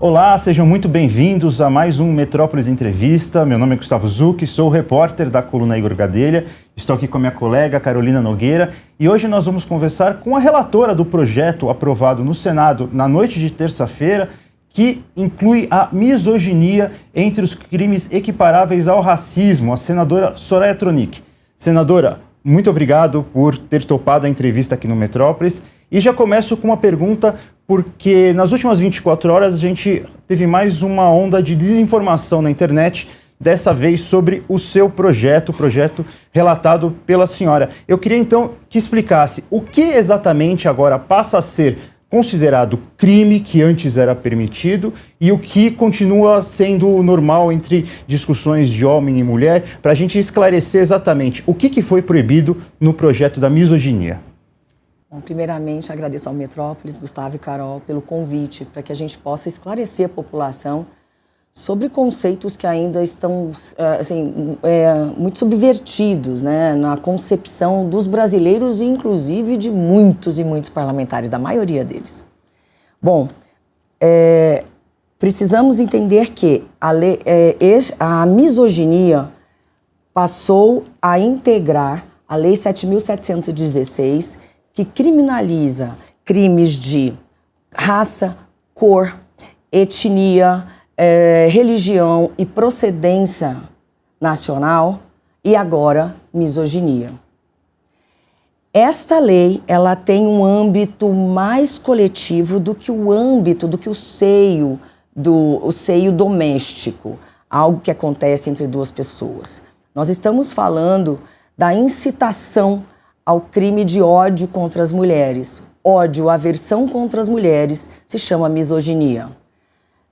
Olá, sejam muito bem-vindos a mais um Metrópolis Entrevista. Meu nome é Gustavo Zucchi, sou o repórter da coluna Igor Gadelha. Estou aqui com a minha colega Carolina Nogueira e hoje nós vamos conversar com a relatora do projeto aprovado no Senado na noite de terça-feira, que inclui a misoginia entre os crimes equiparáveis ao racismo, a senadora Soraya Tronic. Senadora, muito obrigado por ter topado a entrevista aqui no Metrópolis. E já começo com uma pergunta, porque nas últimas 24 horas a gente teve mais uma onda de desinformação na internet, dessa vez sobre o seu projeto, o projeto relatado pela senhora. Eu queria então que explicasse o que exatamente agora passa a ser considerado crime que antes era permitido e o que continua sendo normal entre discussões de homem e mulher, para a gente esclarecer exatamente o que foi proibido no projeto da misoginia. Bom, primeiramente, agradeço ao Metrópolis, Gustavo e Carol, pelo convite para que a gente possa esclarecer a população sobre conceitos que ainda estão muito subvertidos, né, na concepção dos brasileiros e, inclusive, de muitos e muitos parlamentares, da maioria deles. Bom, precisamos entender que a misoginia passou a integrar a Lei 7.716, que criminaliza crimes de raça, cor, etnia, religião e procedência nacional e agora misoginia. Esta lei, ela tem um âmbito mais coletivo do que o seio doméstico, algo que acontece entre duas pessoas. Nós estamos falando da incitação ao crime de ódio contra as mulheres. Ódio, aversão contra as mulheres, se chama misoginia.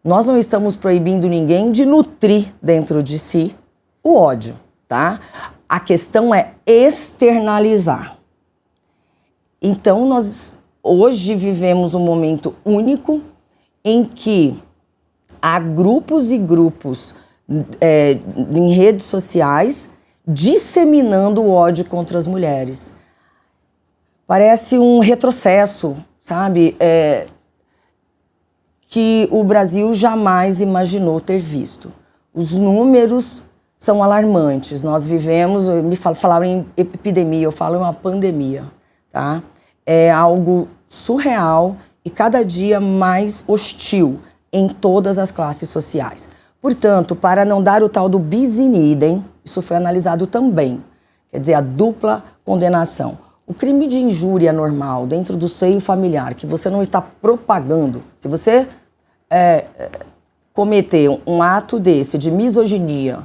Nós não estamos proibindo ninguém de nutrir dentro de si o ódio, tá? A questão é externalizar. Então, nós hoje vivemos um momento único em que há grupos e grupos em redes sociais disseminando o ódio contra as mulheres. Parece um retrocesso, sabe? Que o Brasil jamais imaginou ter visto. Os números são alarmantes. Nós vivemos, falaram em epidemia, eu falo em uma pandemia, tá? É algo surreal e cada dia mais hostil em todas as classes sociais. Portanto, para não dar o tal do bis in idem, isso foi analisado também, quer dizer, a dupla condenação. O crime de injúria normal dentro do seio familiar, que você não está propagando, se você cometer um ato desse de misoginia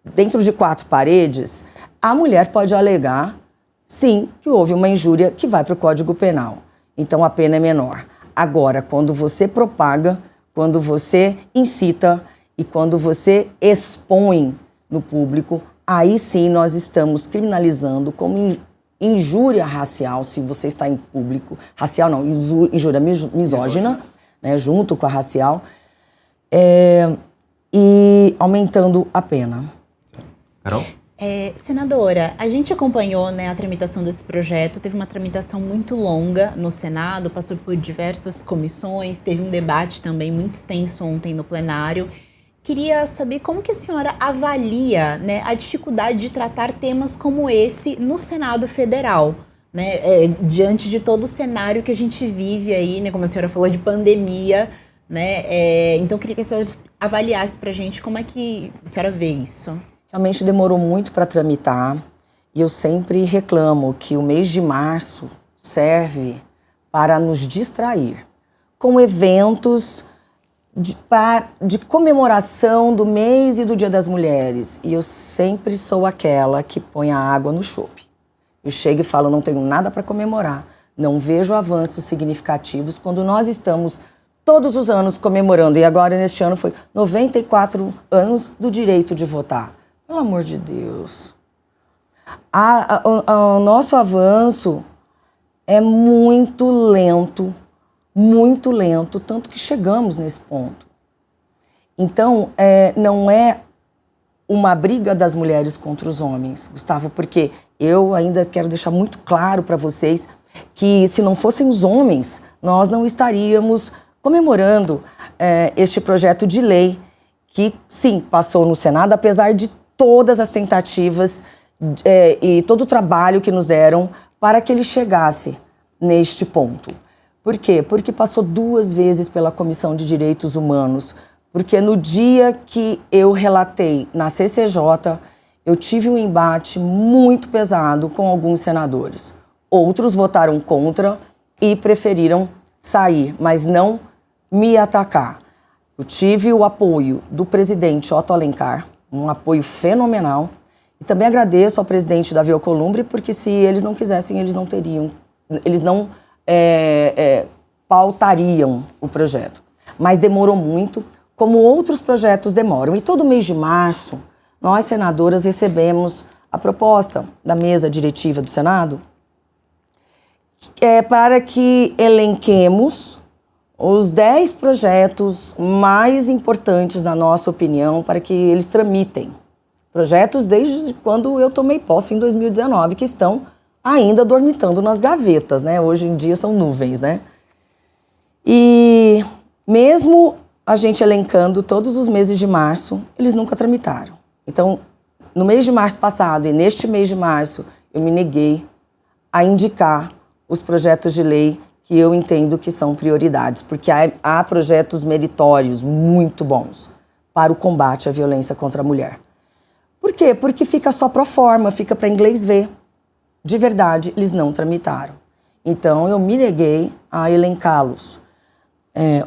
dentro de 4 paredes, a mulher pode alegar, sim, que houve uma injúria que vai para o Código Penal. Então a pena é menor. Agora, quando você propaga, quando você incita e quando você expõe no público, aí sim nós estamos criminalizando como injúria racial, se você está em público, racial não, injúria misógina, né, junto com a racial, e aumentando a pena. Carol? Senadora, a gente acompanhou, né, a tramitação desse projeto, teve uma tramitação muito longa no Senado, passou por diversas comissões, teve um debate também muito extenso ontem no plenário. Queria saber como que a senhora avalia, né, a dificuldade de tratar temas como esse no Senado Federal, né, diante de todo o cenário que a gente vive aí, né, como a senhora falou, de pandemia, né, então eu queria que a senhora avaliasse pra gente como é que a senhora vê isso. Realmente demorou muito para tramitar e eu sempre reclamo que o mês de março serve para nos distrair com eventos de comemoração do mês e do Dia das Mulheres. E eu sempre sou aquela que põe a água no chope. Eu chego e falo, não tenho nada para comemorar, não vejo avanços significativos quando nós estamos todos os anos comemorando, e agora neste ano foi 94 anos do direito de votar. Pelo amor de Deus. O nosso avanço é muito lento, tanto que chegamos nesse ponto. Então, não é uma briga das mulheres contra os homens, Gustavo, porque eu ainda quero deixar muito claro para vocês que se não fossem os homens, nós não estaríamos comemorando este projeto de lei que, sim, passou no Senado, apesar de todas as tentativas e todo o trabalho que nos deram para que ele chegasse neste ponto. Por quê? Porque passou 2 vezes pela Comissão de Direitos Humanos, porque no dia que eu relatei na CCJ, eu tive um embate muito pesado com alguns senadores. Outros votaram contra e preferiram sair, mas não me atacar. Eu tive o apoio do presidente Otto Alencar, um apoio fenomenal. E também agradeço ao presidente Davi Alcolumbre, porque se eles não quisessem, eles não pautariam o projeto. Mas demorou muito, como outros projetos demoram. E todo mês de março, nós, senadoras, recebemos a proposta da mesa diretiva do Senado para que elenquemos os 10 projetos mais importantes, na nossa opinião, para que eles tramitem. Projetos desde quando eu tomei posse em 2019, que estão ainda dormitando nas gavetas, né? Hoje em dia são nuvens, né? E mesmo a gente elencando todos os meses de março, eles nunca tramitaram. Então, no mês de março passado e neste mês de março, eu me neguei a indicar os projetos de lei que eu entendo que são prioridades, porque há projetos meritórios muito bons para o combate à violência contra a mulher. Por quê? Porque fica só pro forma, fica para inglês ver. De verdade, eles não tramitaram. Então, eu me neguei a elencá-los.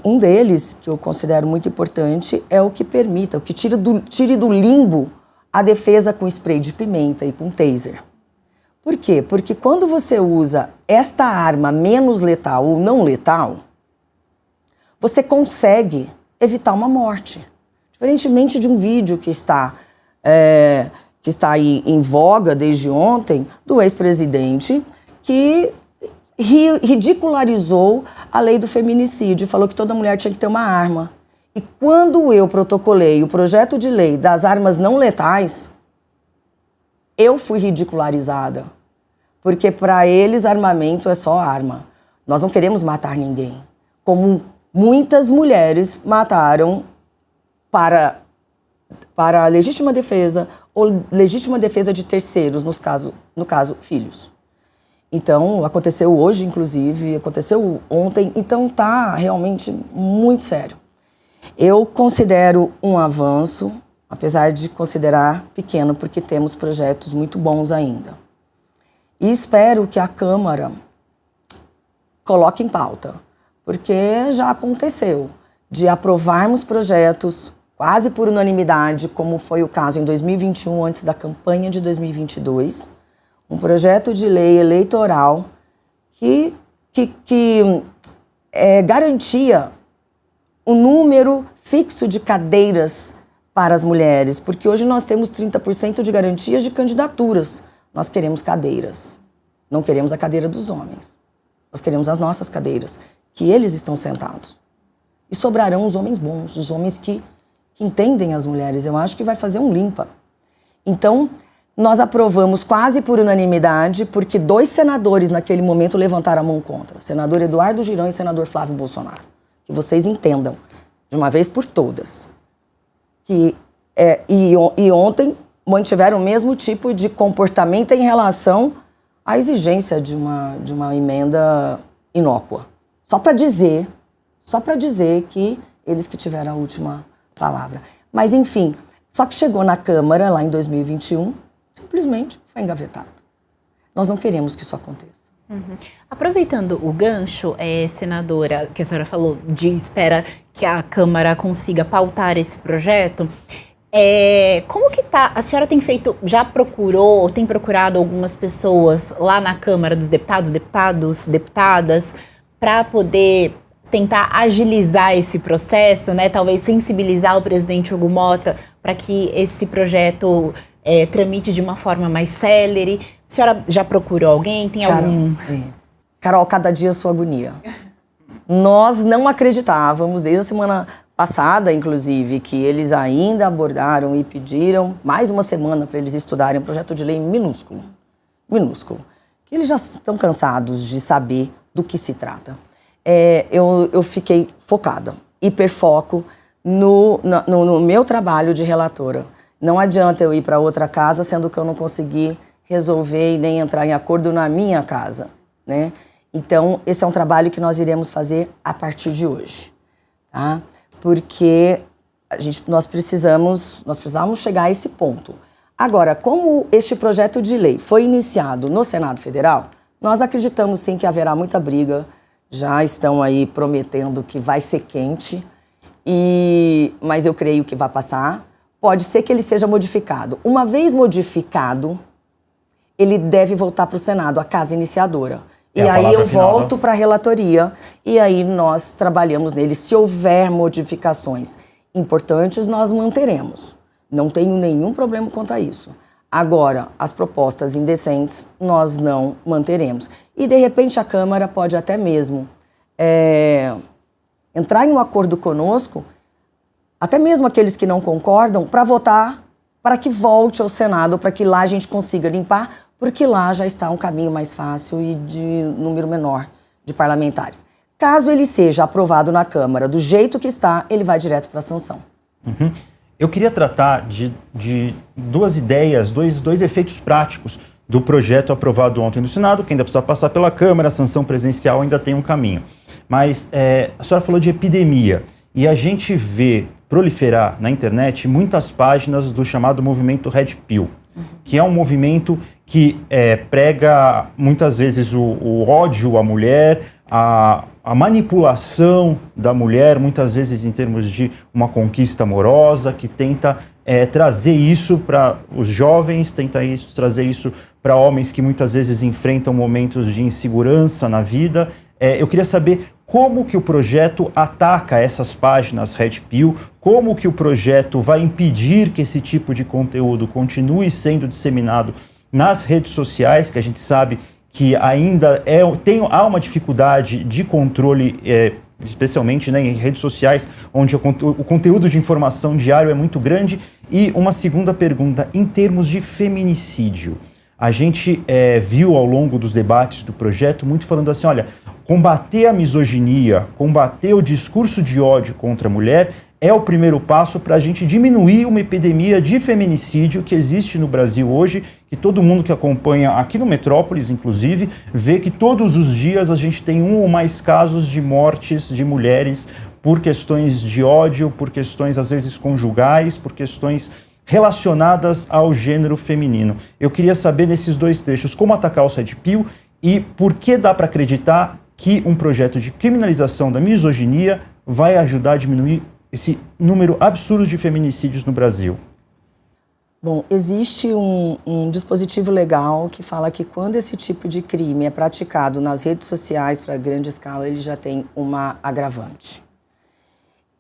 Um deles, que eu considero muito importante, é o que permita, o que tire do limbo a defesa com spray de pimenta e com taser. Por quê? Porque quando você usa esta arma menos letal ou não letal, você consegue evitar uma morte. Diferentemente de um vídeo que está aí em voga desde ontem, do ex-presidente, que ridicularizou a lei do feminicídio, falou que toda mulher tinha que ter uma arma. E quando eu protocolei o projeto de lei das armas não letais, eu fui ridicularizada. Porque para eles armamento é só arma. Nós não queremos matar ninguém. Como muitas mulheres mataram para a legítima defesa ou legítima defesa de terceiros, no caso, filhos. Então, aconteceu hoje, inclusive, aconteceu ontem, então tá realmente muito sério. Eu considero um avanço, apesar de considerar pequeno, porque temos projetos muito bons ainda. E espero que a Câmara coloque em pauta, porque já aconteceu de aprovarmos projetos quase por unanimidade, como foi o caso em 2021, antes da campanha de 2022, um projeto de lei eleitoral que garantia um número fixo de cadeiras para as mulheres, porque hoje nós temos 30% de garantias de candidaturas. Nós queremos cadeiras, não queremos a cadeira dos homens. Nós queremos as nossas cadeiras, que eles estão sentados. E sobrarão os homens bons, os homens que entendem as mulheres. Eu acho que vai fazer um limpa. Então, nós aprovamos quase por unanimidade, porque 2 senadores naquele momento levantaram a mão contra. Senador Eduardo Girão e senador Flávio Bolsonaro. Que vocês entendam, de uma vez por todas. E ontem mantiveram o mesmo tipo de comportamento em relação à exigência de uma emenda inócua. Só para dizer que eles que tiveram a última palavra. Mas, enfim, só que chegou na Câmara, lá em 2021, simplesmente foi engavetado. Nós não queremos que isso aconteça. Uhum. Aproveitando o gancho, senadora, que a senhora falou de espera que a Câmara consiga pautar esse projeto, como que tá? A senhora já procurou ou tem procurado algumas pessoas lá na Câmara dos deputadas, para poder tentar agilizar esse processo, né? Talvez sensibilizar o presidente Hugo Motta para que esse projeto tramite de uma forma mais célere. A senhora já procurou alguém? Tem algum... Carol, cada dia a sua agonia. Nós não acreditávamos, desde a semana passada, inclusive, que eles ainda abordaram e pediram mais uma semana para eles estudarem um projeto de lei minúsculo. Que eles já estão cansados de saber do que se trata. eu fiquei focada, hiperfoco no meu trabalho de relatora. Não adianta eu ir para outra casa, sendo que eu não consegui resolver e nem entrar em acordo na minha casa, né? Então, esse é um trabalho que nós iremos fazer a partir de hoje, tá? Porque nós precisamos chegar a esse ponto. Agora, como este projeto de lei foi iniciado no Senado Federal, nós acreditamos sim que haverá muita briga, já estão aí prometendo que vai ser quente, mas eu creio que vai passar. Pode ser que ele seja modificado. Uma vez modificado, ele deve voltar para o Senado, a casa iniciadora. E aí eu volto para a relatoria e aí nós trabalhamos nele. Se houver modificações importantes, nós manteremos. Não tenho nenhum problema quanto a isso. Agora, as propostas indecentes, nós não manteremos. E, de repente, a Câmara pode até mesmo entrar em um acordo conosco, até mesmo aqueles que não concordam, para votar para que volte ao Senado, para que lá a gente consiga limpar, porque lá já está um caminho mais fácil e de número menor de parlamentares. Caso ele seja aprovado na Câmara do jeito que está, ele vai direto para a sanção. Uhum. Eu queria tratar de duas ideias, dois efeitos práticos do projeto aprovado ontem no Senado, que ainda precisa passar pela Câmara, a sanção presidencial ainda tem um caminho. Mas a senhora falou de epidemia, e a gente vê proliferar na internet muitas páginas do chamado movimento Red Pill, que é um movimento que prega muitas vezes o ódio à mulher, a manipulação da mulher, muitas vezes em termos de uma conquista amorosa, que tenta trazer isso para os jovens, trazer isso para homens que muitas vezes enfrentam momentos de insegurança na vida. Eu queria saber como que o projeto ataca essas páginas Red Pill, como que o projeto vai impedir que esse tipo de conteúdo continue sendo disseminado nas redes sociais, que a gente sabe que ainda há uma dificuldade de controle, especialmente, né, em redes sociais, onde o conteúdo de informação diário é muito grande. E uma segunda pergunta, em termos de feminicídio, a gente viu ao longo dos debates do projeto muito falando assim, olha, combater a misoginia, combater o discurso de ódio contra a mulher é o primeiro passo para a gente diminuir uma epidemia de feminicídio que existe no Brasil hoje, que todo mundo que acompanha aqui no Metrópolis, inclusive, vê que todos os dias a gente tem um ou mais casos de mortes de mulheres por questões de ódio, por questões às vezes conjugais, por questões relacionadas ao gênero feminino. Eu queria saber nesses dois trechos como atacar o Red Pill e por que dá para acreditar que um projeto de criminalização da misoginia vai ajudar a diminuir esse número absurdo de feminicídios no Brasil. Bom, existe um dispositivo legal que fala que quando esse tipo de crime é praticado nas redes sociais para grande escala, ele já tem uma agravante.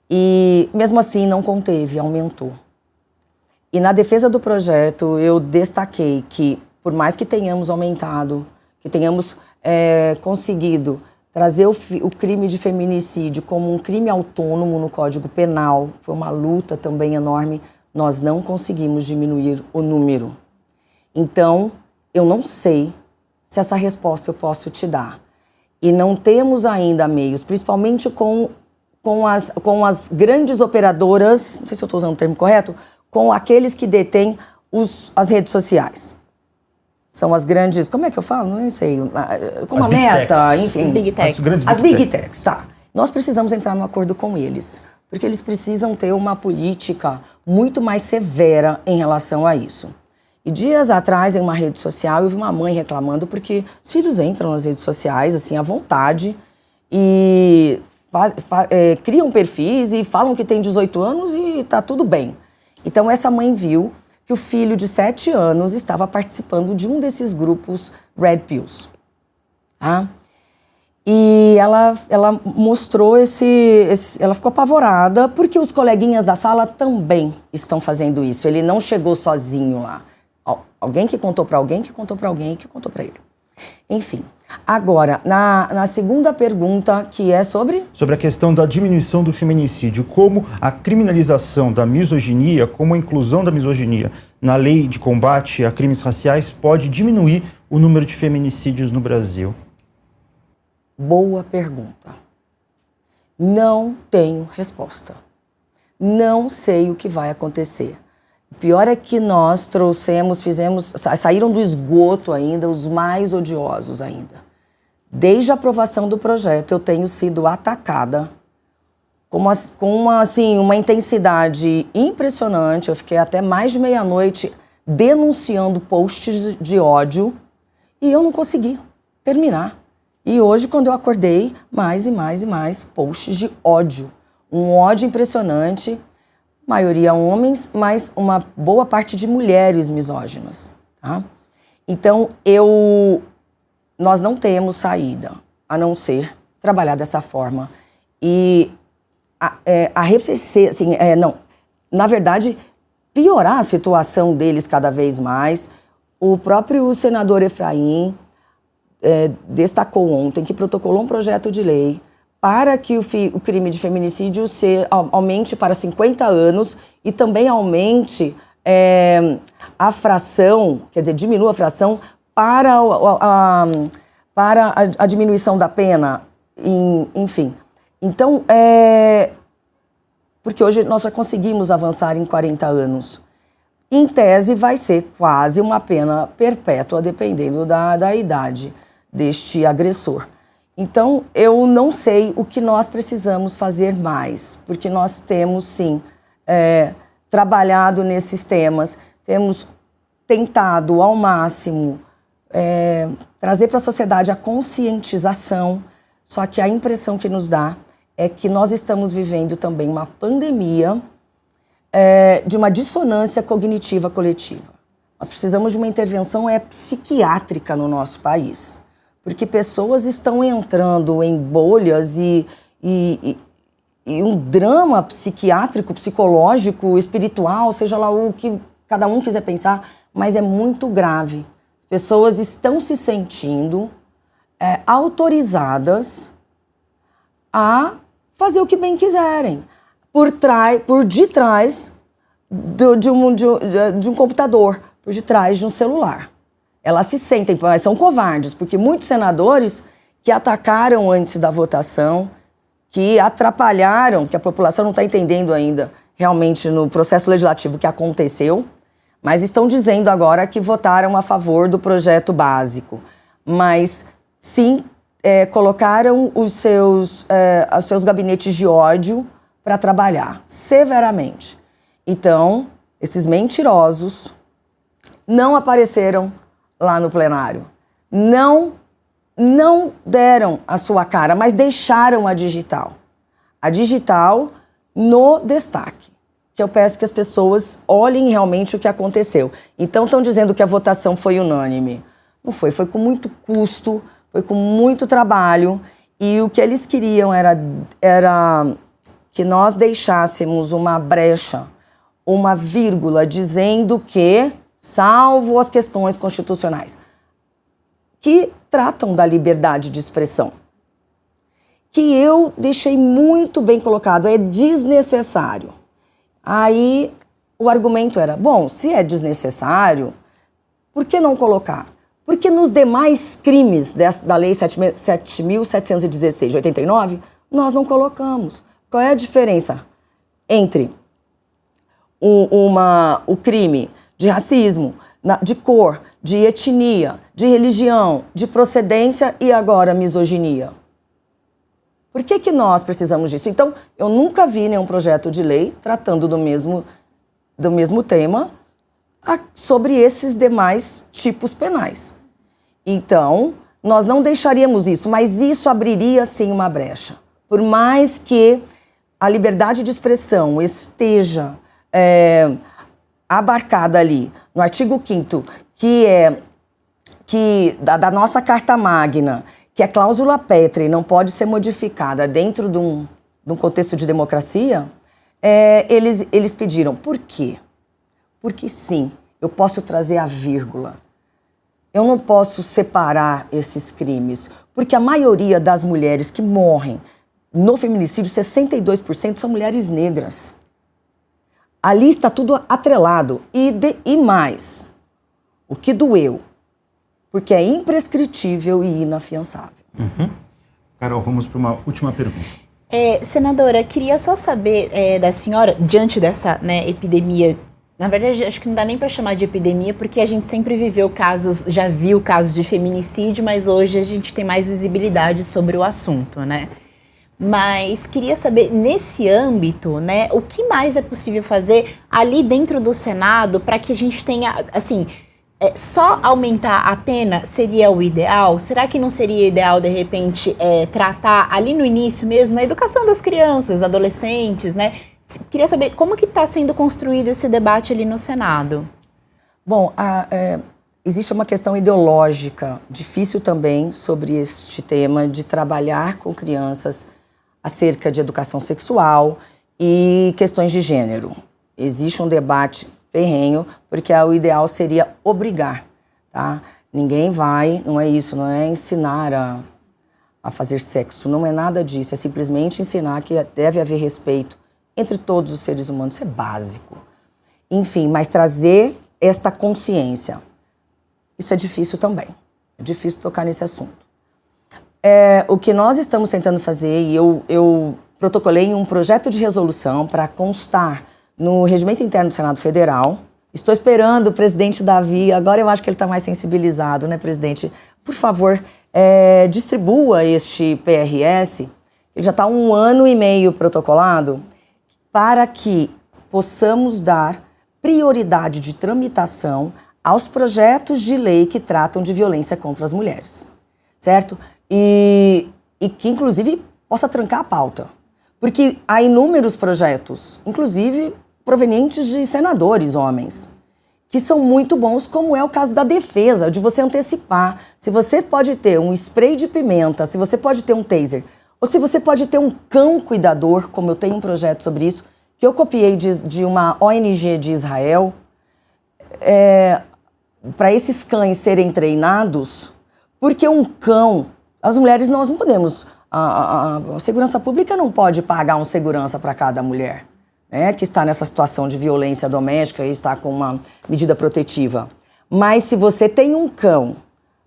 E mesmo assim não conteve, aumentou. E na defesa do projeto eu destaquei que, por mais que tenhamos aumentado, que tenhamos conseguido trazer o crime de feminicídio como um crime autônomo no Código Penal, foi uma luta também enorme, nós não conseguimos diminuir o número. Então, eu não sei se essa resposta eu posso te dar. E não temos ainda meios, principalmente com as grandes operadoras, não sei se eu estou usando o termo correto, com aqueles que detêm as redes sociais. São as grandes, como é que eu falo? Não sei. Como a Meta, enfim. As Big Techs. As Big Techs, tá. Nós precisamos entrar num acordo com eles, porque eles precisam ter uma política muito mais severa em relação a isso. E dias atrás, em uma rede social, eu vi uma mãe reclamando porque os filhos entram nas redes sociais, assim, à vontade, e criam perfis e falam que tem 18 anos e tá tudo bem. Então, essa mãe viu que o filho de 7 anos estava participando de um desses grupos Red Pills. Tá? E ela mostrou ela ficou apavorada porque os coleguinhas da sala também estão fazendo isso. Ele não chegou sozinho lá. Alguém que contou para alguém, que contou para alguém, que contou para ele. Enfim. Agora, na segunda pergunta, que é sobre a questão da diminuição do feminicídio, como a criminalização da misoginia, como a inclusão da misoginia na lei de combate a crimes raciais pode diminuir o número de feminicídios no Brasil? Boa pergunta. Não tenho resposta. Não sei o que vai acontecer. O pior é que nós saíram do esgoto ainda os mais odiosos ainda. Desde a aprovação do projeto, eu tenho sido atacada com uma intensidade impressionante. Eu fiquei até mais de meia-noite denunciando posts de ódio e eu não consegui terminar. E hoje, quando eu acordei, mais e mais e mais posts de ódio. Um ódio impressionante, maioria homens, mas uma boa parte de mulheres misóginas. Tá? Então, nós não temos saída, a não ser trabalhar dessa forma. E arrefecer, na verdade, piorar a situação deles cada vez mais. O próprio senador Efraim destacou ontem que protocolou um projeto de lei para que o crime de feminicídio aumente para 50 anos e também aumente a fração, quer dizer, diminua a fração para a diminuição da pena, enfim. Então, porque hoje nós já conseguimos avançar em 40 anos. Em tese, vai ser quase uma pena perpétua, dependendo da idade deste agressor. Então, eu não sei o que nós precisamos fazer mais, porque nós temos, sim, trabalhado nesses temas, temos tentado ao máximo trazer para a sociedade a conscientização, só que a impressão que nos dá é que nós estamos vivendo também uma pandemia de uma dissonância cognitiva coletiva. Nós precisamos de uma intervenção psiquiátrica no nosso país, porque pessoas estão entrando em bolhas e um drama psiquiátrico, psicológico, espiritual, seja lá o que cada um quiser pensar, mas é muito grave. As pessoas estão se sentindo autorizadas a fazer o que bem quiserem, por detrás de um computador, por detrás de um celular. Elas se sentem, mas são covardes, porque muitos senadores que atacaram antes da votação, que atrapalharam, que a população não está entendendo ainda realmente no processo legislativo o que aconteceu, mas estão dizendo agora que votaram a favor do projeto básico. Mas, sim, colocaram os seus gabinetes de ódio para trabalhar severamente. Então, esses mentirosos não apareceram lá no plenário. Não deram a sua cara, mas deixaram a digital. A digital no destaque. Que eu peço que as pessoas olhem realmente o que aconteceu. Então, estão dizendo que a votação foi unânime. Não foi, foi com muito custo, foi com muito trabalho. E o que eles queriam era que nós deixássemos uma brecha, uma vírgula, dizendo que, salvo as questões constitucionais, que tratam da liberdade de expressão, que eu deixei muito bem colocado, é desnecessário. Aí o argumento era, bom, se é desnecessário, por que não colocar? Porque nos demais crimes da Lei 7.716 de 89, nós não colocamos. Qual é a diferença entre o crime de racismo, de cor, de etnia, de religião, de procedência e agora misoginia? Por que nós precisamos disso? Então, eu nunca vi nenhum projeto de lei tratando do mesmo tema sobre esses demais tipos penais. Então, nós não deixaríamos isso, mas isso abriria, sim, uma brecha. Por mais que a liberdade de expressão esteja abarcada ali no artigo 5º, da nossa Carta Magna, que a cláusula pétrea não pode ser modificada dentro de um contexto de democracia, eles pediram. Por quê? Porque sim, eu posso trazer a vírgula. Eu não posso separar esses crimes, porque a maioria das mulheres que morrem no feminicídio, 62% são mulheres negras. Ali está tudo atrelado. E mais, o que doeu? Porque é imprescritível e inafiançável. Uhum. Carol, vamos para uma última pergunta. Senadora, queria só saber da senhora, diante dessa, né, epidemia. Na verdade, acho que não dá nem para chamar de epidemia, porque a gente sempre viveu casos, já viu casos de feminicídio, mas hoje a gente tem mais visibilidade sobre o assunto, né? Mas queria saber, nesse âmbito, né, o que mais é possível fazer ali dentro do Senado para que a gente tenha, assim, só aumentar a pena seria o ideal? Será que não seria ideal, de repente, tratar ali no início mesmo, na educação das crianças, adolescentes, né? Queria saber como que está sendo construído esse debate ali no Senado. Bom, existe uma questão ideológica difícil também sobre este tema de trabalhar com crianças acerca de educação sexual e questões de gênero. Existe um debate ferrenho, porque o ideal seria obrigar, tá? Ninguém vai, não é isso, não é ensinar a fazer sexo, não é nada disso, é simplesmente ensinar que deve haver respeito entre todos os seres humanos, isso é básico. Enfim, mas trazer esta consciência, isso é difícil também, é difícil tocar nesse assunto. O que nós estamos tentando fazer, e eu protocolei um projeto de resolução para constar no Regimento Interno do Senado Federal. Estou esperando o presidente Davi, agora eu acho que ele está mais sensibilizado, né, presidente? Por favor, distribua este PRS, ele já está 1 ano e meio protocolado, para que possamos dar prioridade de tramitação aos projetos de lei que tratam de violência contra as mulheres, certo? E que, inclusive, possa trancar a pauta. Porque há inúmeros projetos, inclusive provenientes de senadores, homens, que são muito bons, como é o caso da defesa, de você antecipar. Se você pode ter um spray de pimenta, se você pode ter um taser, ou se você pode ter um cão cuidador, como eu tenho um projeto sobre isso, que eu copiei de uma ONG de Israel, para esses cães serem treinados, porque um cão, as mulheres nós não podemos, a segurança pública não pode pagar um segurança para cada mulher, né, que está nessa situação de violência doméstica e está com uma medida protetiva. Mas se você tem um cão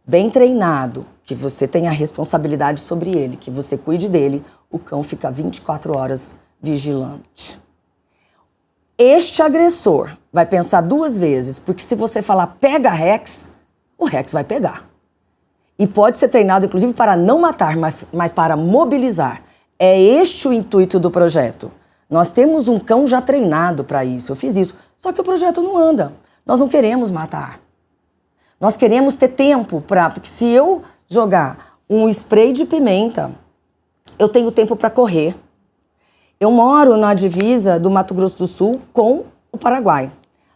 bem treinado, que você tem a responsabilidade sobre ele, que você cuide dele, o cão fica 24 horas vigilante. Este agressor vai pensar 2 vezes, porque se você falar pega Rex, o Rex vai pegar. E pode ser treinado, inclusive, para não matar, mas para mobilizar. É este o intuito do projeto. Nós temos um cão já treinado para isso, eu fiz isso. Só que o projeto não anda. Nós não queremos matar. Nós queremos ter tempo para... Porque se eu jogar um spray de pimenta, eu tenho tempo para correr. Eu moro na divisa do Mato Grosso do Sul com o Paraguai.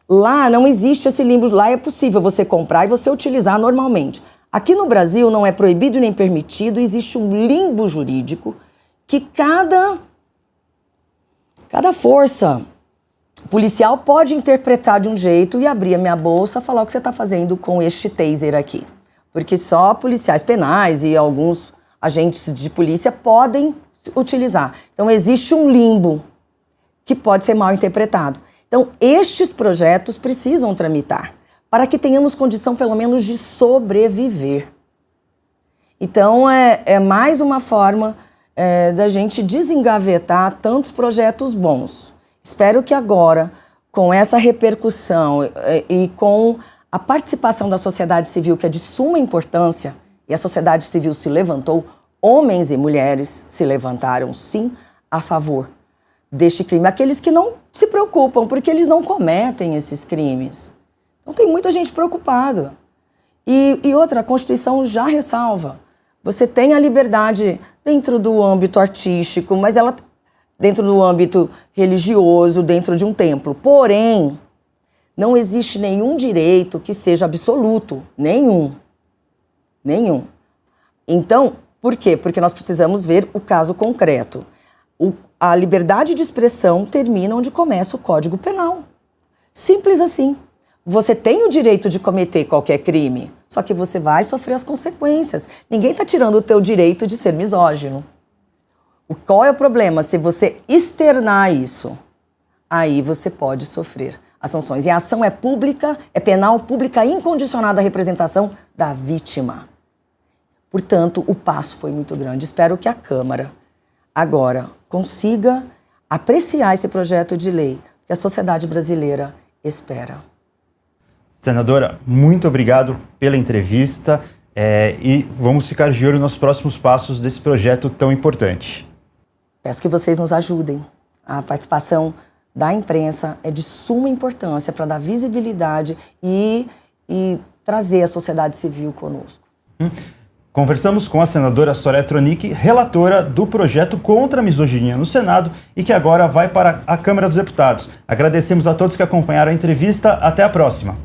Lá não existe esse limbo, lá é possível você comprar e você utilizar normalmente. Aqui no Brasil não é proibido nem permitido, existe um limbo jurídico que cada força policial pode interpretar de um jeito e abrir a minha bolsa e falar o que você está fazendo com este taser aqui. Porque só policiais penais e alguns agentes de polícia podem utilizar. Então existe um limbo que pode ser mal interpretado. Então estes projetos precisam tramitar para que tenhamos condição pelo menos de sobreviver. Então é mais uma forma da gente desengavetar tantos projetos bons. Espero que agora, com essa repercussão e com a participação da sociedade civil, que é de suma importância, e a sociedade civil se levantou, homens e mulheres se levantaram, sim, a favor deste crime. Aqueles que não se preocupam, porque eles não cometem esses crimes. Então tem muita gente preocupada. E outra, a Constituição já ressalva. Você tem a liberdade dentro do âmbito artístico, mas ela dentro do âmbito religioso, dentro de um templo. Porém, não existe nenhum direito que seja absoluto. Nenhum. Nenhum. Então, por quê? Porque nós precisamos ver o caso concreto. A liberdade de expressão termina onde começa o Código Penal. Simples assim. Você tem o direito de cometer qualquer crime, só que você vai sofrer as consequências. Ninguém está tirando o teu direito de ser misógino. Qual é o problema? Se você externar isso, aí você pode sofrer as sanções. E a ação é pública, é penal, pública, incondicionada à representação da vítima. Portanto, o passo foi muito grande. Espero que a Câmara agora consiga apreciar esse projeto de lei que a sociedade brasileira espera. Senadora, muito obrigado pela entrevista e vamos ficar de olho nos próximos passos desse projeto tão importante. Peço que vocês nos ajudem. A participação da imprensa é de suma importância para dar visibilidade e trazer a sociedade civil conosco. Conversamos com a senadora Soraya Tronic, relatora do projeto contra a misoginia no Senado e que agora vai para a Câmara dos Deputados. Agradecemos a todos que acompanharam a entrevista. Até a próxima.